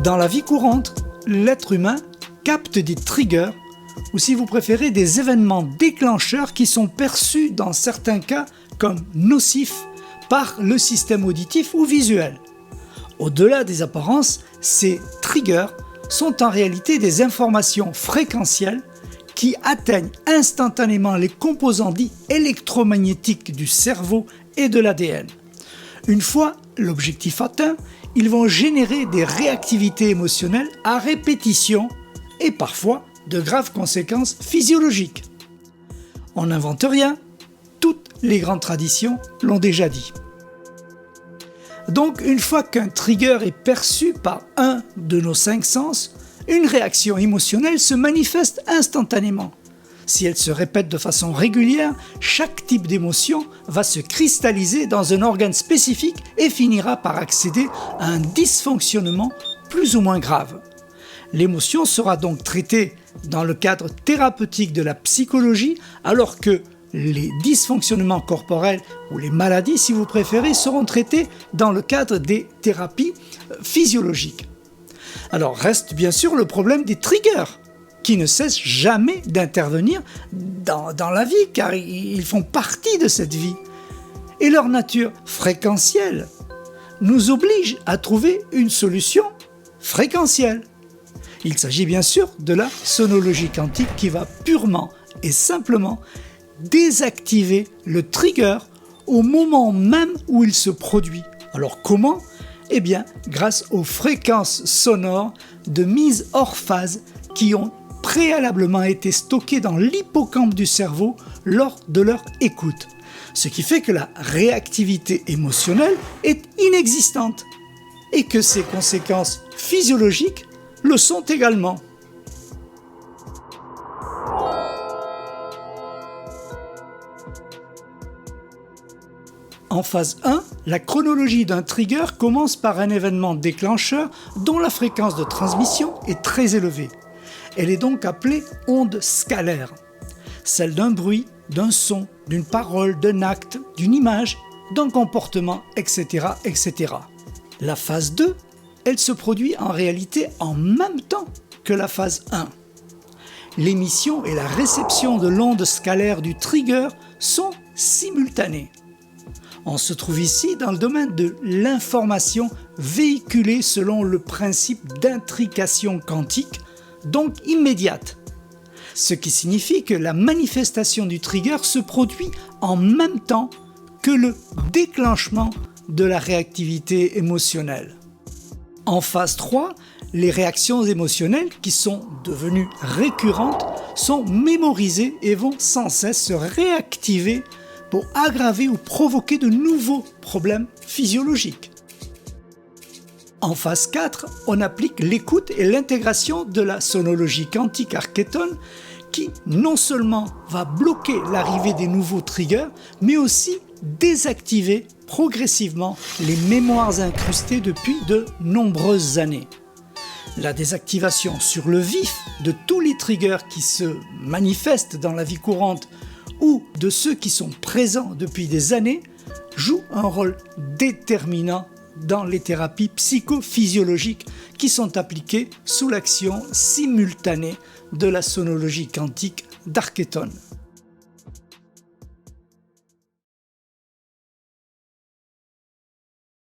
Dans la vie courante, l'être humain capte des triggers, ou si vous préférez des événements déclencheurs qui sont perçus dans certains cas comme nocifs par le système auditif ou visuel. Au-delà des apparences, ces triggers sont en réalité des informations fréquentielles qui atteignent instantanément les composants dits électromagnétiques du cerveau et de l'ADN. Une fois l'objectif atteint, ils vont générer des réactivités émotionnelles à répétition et parfois de graves conséquences physiologiques. On n'invente rien, toutes les grandes traditions l'ont déjà dit. Donc, une fois qu'un trigger est perçu par un de nos 5 sens, une réaction émotionnelle se manifeste instantanément. Si elle se répète de façon régulière, chaque type d'émotion va se cristalliser dans un organe spécifique et finira par accéder à un dysfonctionnement plus ou moins grave. L'émotion sera donc traitée dans le cadre thérapeutique de la psychologie, alors que les dysfonctionnements corporels ou les maladies, si vous préférez, seront traités dans le cadre des thérapies physiologiques. Alors reste bien sûr le problème des triggers, qui ne cessent jamais d'intervenir dans la vie, car ils font partie de cette vie. Et leur nature fréquentielle nous oblige à trouver une solution fréquentielle. Il s'agit bien sûr de la sonologie quantique qui va purement et simplement désactiver le trigger au moment même où il se produit. Alors comment ? Eh bien, grâce aux fréquences sonores de mise hors phase qui ont préalablement été stockées dans l'hippocampe du cerveau lors de leur écoute. Ce qui fait que la réactivité émotionnelle est inexistante et que ses conséquences physiologiques le sont également. En phase 1, la chronologie d'un trigger commence par un événement déclencheur dont la fréquence de transmission est très élevée. Elle est donc appelée onde scalaire, celle d'un bruit, d'un son, d'une parole, d'un acte, d'une image, d'un comportement, etc., etc. La phase 2, elle se produit en réalité en même temps que la phase 1. L'émission et la réception de l'onde scalaire du trigger sont simultanées. On se trouve ici dans le domaine de l'information véhiculée selon le principe d'intrication quantique, donc immédiate. Ce qui signifie que la manifestation du trigger se produit en même temps que le déclenchement de la réactivité émotionnelle. En phase 3, les réactions émotionnelles qui sont devenues récurrentes sont mémorisées et vont sans cesse se réactiver pour aggraver ou provoquer de nouveaux problèmes physiologiques. En phase 4, on applique l'écoute et l'intégration de la sonologie quantique Archéton qui non seulement va bloquer l'arrivée des nouveaux triggers, mais aussi désactiver progressivement les mémoires incrustées depuis de nombreuses années. La désactivation sur le vif de tous les triggers qui se manifestent dans la vie courante ou de ceux qui sont présents depuis des années joue un rôle déterminant dans les thérapies psychophysiologiques qui sont appliquées sous l'action simultanée de la sonologie quantique d'Archéton.